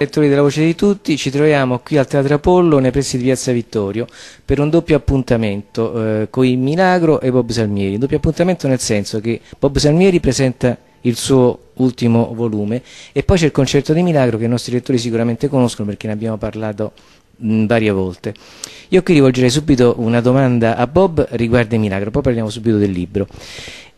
Lettori della Voce di Tutti, ci troviamo qui al Teatro Apollo nei pressi di Piazza Vittorio per un doppio appuntamento con i Milagro e Bob Salmieri. Doppio appuntamento nel senso che Bob Salmieri presenta il suo ultimo volume e poi c'è il concerto di Milagro che i nostri lettori sicuramente conoscono perché ne abbiamo parlato varie volte. Io qui rivolgerei subito una domanda a Bob riguardo Milagro, poi parliamo subito del libro.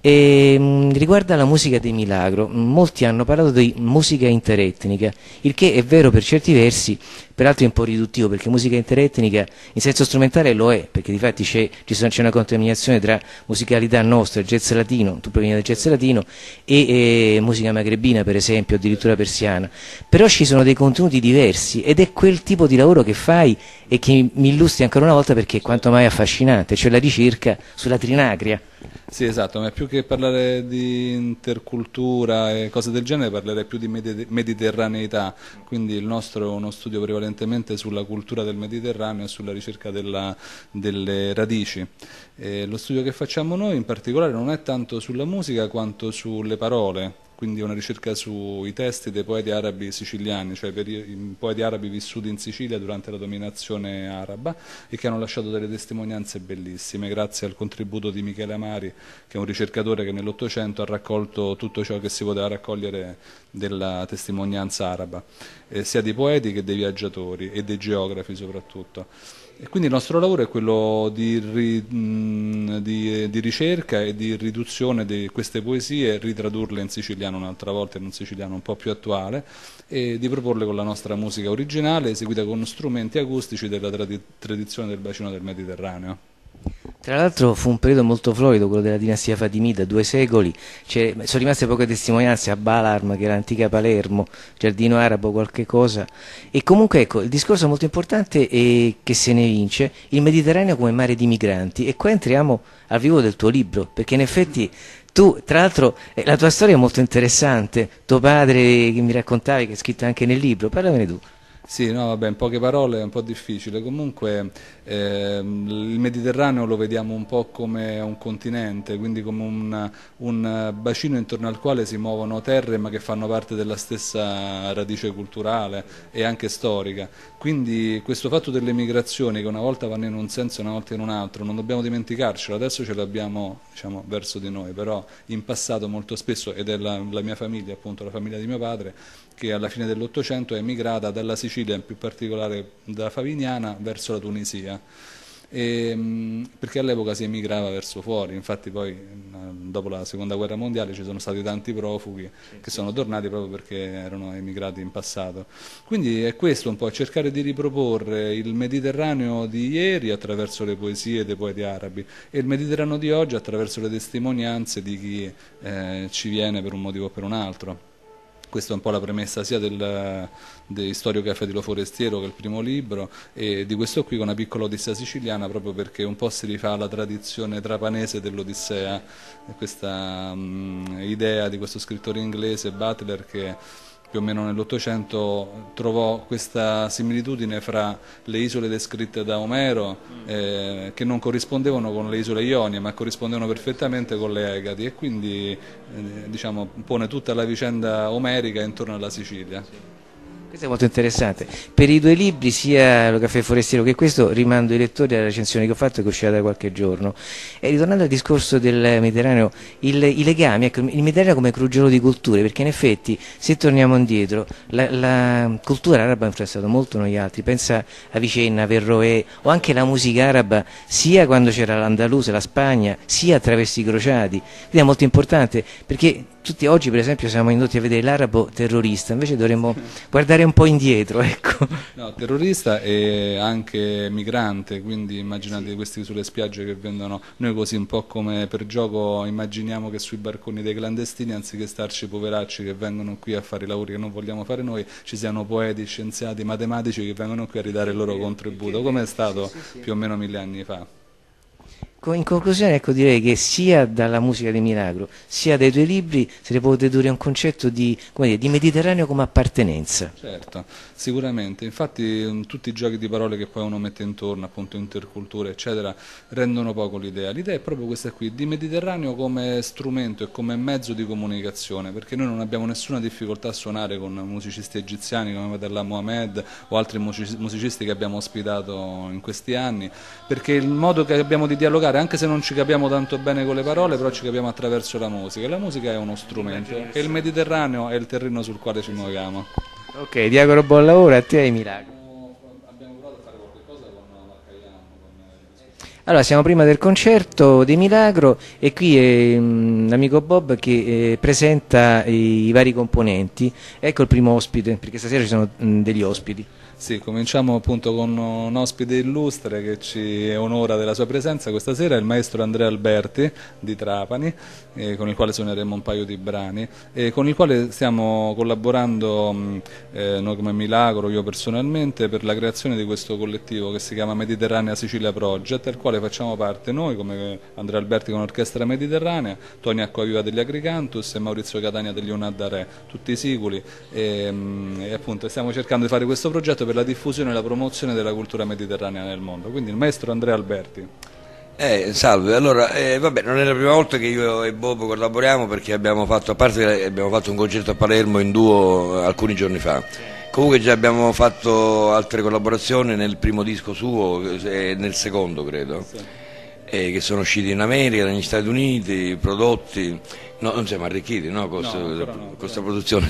Riguarda la musica dei Milagro, molti hanno parlato di musica interetnica, il che è vero per certi versi, peraltro è un po' riduttivo perché musica interetnica in senso strumentale lo è, perché difatti c'è una contaminazione tra musicalità nostra, jazz latino, tu provieni dal jazz latino, e musica magrebina per esempio, addirittura persiana, però ci sono dei contenuti diversi ed è quel tipo di lavoro che fai e che mi illustri ancora una volta perché è quanto mai affascinante, cioè la ricerca sulla trinacria. Sì, esatto, ma più che parlare di intercultura e cose del genere parlerei più di mediterraneità, quindi il nostro è uno studio prevalentemente sulla cultura del Mediterraneo e sulla ricerca delle radici. Lo studio che facciamo noi in particolare non è tanto sulla musica quanto sulle parole, quindi una ricerca sui testi dei poeti arabi siciliani, cioè i poeti arabi vissuti in Sicilia durante la dominazione araba e che hanno lasciato delle testimonianze bellissime, grazie al contributo di Michele Amari, che è un ricercatore che nell'Ottocento ha raccolto tutto ciò che si poteva raccogliere della testimonianza araba, sia dei poeti che dei viaggiatori e dei geografi soprattutto. E quindi il nostro lavoro è quello di ricerca e di riduzione di queste poesie, ritradurle in siciliano un'altra volta, in un siciliano un po' più attuale, e di proporle con la nostra musica originale, eseguita con strumenti acustici della tradizione del bacino del Mediterraneo. Tra l'altro fu un periodo molto florido, quello della dinastia Fatimida, 2 secoli, sono rimaste poche testimonianze a Balarm, che è l'antica Palermo, Giardino Arabo, qualche cosa, e comunque ecco, il discorso molto importante è che se ne vince il Mediterraneo come mare di migranti, e qua entriamo al vivo del tuo libro, perché in effetti tu, tra l'altro, la tua storia è molto interessante, tuo padre che mi raccontavi, che è scritto anche nel libro, parlamene tu. Sì, no, vabbè, in poche parole è un po' difficile. Comunque il Mediterraneo lo vediamo un po' come un continente, quindi come un bacino intorno al quale si muovono terre ma che fanno parte della stessa radice culturale e anche storica. Quindi questo fatto delle migrazioni che una volta vanno in un senso e una volta in un altro, non dobbiamo dimenticarcelo, adesso ce l'abbiamo diciamo, verso di noi, però in passato molto spesso, ed è la mia famiglia, appunto la famiglia di mio padre, che alla fine dell'Ottocento è emigrata dalla Sicilia, in più particolare da Favignana, verso la Tunisia, perché all'epoca si emigrava verso fuori, infatti poi dopo la seconda guerra mondiale ci sono stati tanti profughi che sono tornati proprio perché erano emigrati in passato. Quindi è questo un po', cercare di riproporre il Mediterraneo di ieri attraverso le poesie dei poeti arabi e il Mediterraneo di oggi attraverso le testimonianze di chi ci viene per un motivo o per un altro. Questa è un po' la premessa sia di Storio Caffè di Lo Forestiero, che è il primo libro, e di questo qui con una piccola Odissea siciliana, proprio perché un po' si rifà alla tradizione trapanese dell'Odissea, questa idea di questo scrittore inglese, Butler, che più o meno nell'Ottocento trovò questa similitudine fra le isole descritte da Omero, che non corrispondevano con le isole Ionie, ma corrispondevano perfettamente con le Egadi, e quindi diciamo, pone tutta la vicenda omerica intorno alla Sicilia. Questo è molto interessante. Per i 2 libri, sia Lo Caffè Forestiero che questo, rimando i lettori alla recensione che ho fatto, che è uscita da qualche giorno. E ritornando al discorso del Mediterraneo, i legami, ecco, il Mediterraneo come crogiolo di culture, perché in effetti, se torniamo indietro, la cultura araba ha influenzato molto noi altri, pensa a Vicenna, a Verroè, o anche la musica araba, sia quando c'era l'Andaluse, la Spagna, sia attraverso i crociati. Quindi è molto importante, perché tutti oggi per esempio siamo indotti a vedere l'arabo terrorista, invece dovremmo guardare un po' indietro, ecco. No, terrorista e anche migrante, quindi immaginate questi sulle spiagge che vendono, noi così un po' come per gioco immaginiamo che sui barconi dei clandestini, anziché starci poveracci che vengono qui a fare i lavori che non vogliamo fare noi, ci siano poeti, scienziati, matematici che vengono qui a ridare il loro contributo, come è stato più o meno 1000 anni fa. In conclusione, ecco, direi che sia dalla musica di Milagro, sia dai tuoi libri se ne può dedurre un concetto di, come dire, di Mediterraneo come appartenenza. Certo, sicuramente, infatti tutti i giochi di parole che poi uno mette intorno, appunto intercultura eccetera, rendono poco l'idea. L'idea è proprio questa qui, di Mediterraneo come strumento e come mezzo di comunicazione, perché noi non abbiamo nessuna difficoltà a suonare con musicisti egiziani come Medella Mohamed o altri musicisti che abbiamo ospitato in questi anni, perché il modo che abbiamo di dialogare, anche se non ci capiamo tanto bene con le parole, però ci capiamo attraverso la musica, e la musica è uno strumento, e il Mediterraneo è il terreno sul quale ci muoviamo. Ok, ti auguro buon lavoro a te e ai Milagro. Abbiamo provato a fare qualcosa con Marcaiano. Allora, siamo prima del concerto di Milagro e qui è l'amico Bob che presenta i vari componenti. Ecco il primo ospite, perché stasera ci sono degli ospiti. Sì, cominciamo appunto con un ospite illustre che ci onora della sua presenza questa sera, il maestro Andrea Alberti di Trapani, con il quale suoneremo un paio di brani, e con il quale stiamo collaborando noi come Milagro, io personalmente, per la creazione di questo collettivo che si chiama Mediterranea Sicilia Project, al quale facciamo parte noi come Andrea Alberti con l'Orchestra Mediterranea, Tony Acquaviva degli Agricantus e Maurizio Catania degli Unadda Re, tutti siculi, e appunto stiamo cercando di fare questo progetto per la diffusione e la promozione della cultura mediterranea nel mondo. Quindi il maestro Andrea Alberti. Salve, allora vabbè, non è la prima volta che io e Bob collaboriamo, perché abbiamo fatto, a parte che abbiamo fatto un concerto a Palermo in duo alcuni giorni fa. Comunque già abbiamo fatto altre collaborazioni nel primo disco suo e nel secondo, credo. Sì. Che sono usciti in America, negli Stati Uniti, prodotti, no, non siamo arricchiti, no, con questa produzione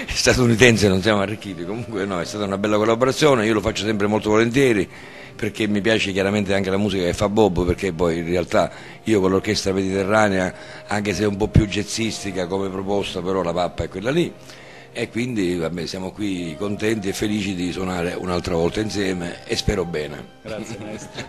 statunitense non siamo arricchiti, comunque no, è stata una bella collaborazione, io lo faccio sempre molto volentieri, perché mi piace chiaramente anche la musica che fa Bob, perché poi in realtà io con l'Orchestra Mediterranea, anche se è un po' più jazzistica come proposta, però la pappa è quella lì. E quindi vabbè, siamo qui contenti e felici di suonare un'altra volta insieme e spero bene. Grazie maestro.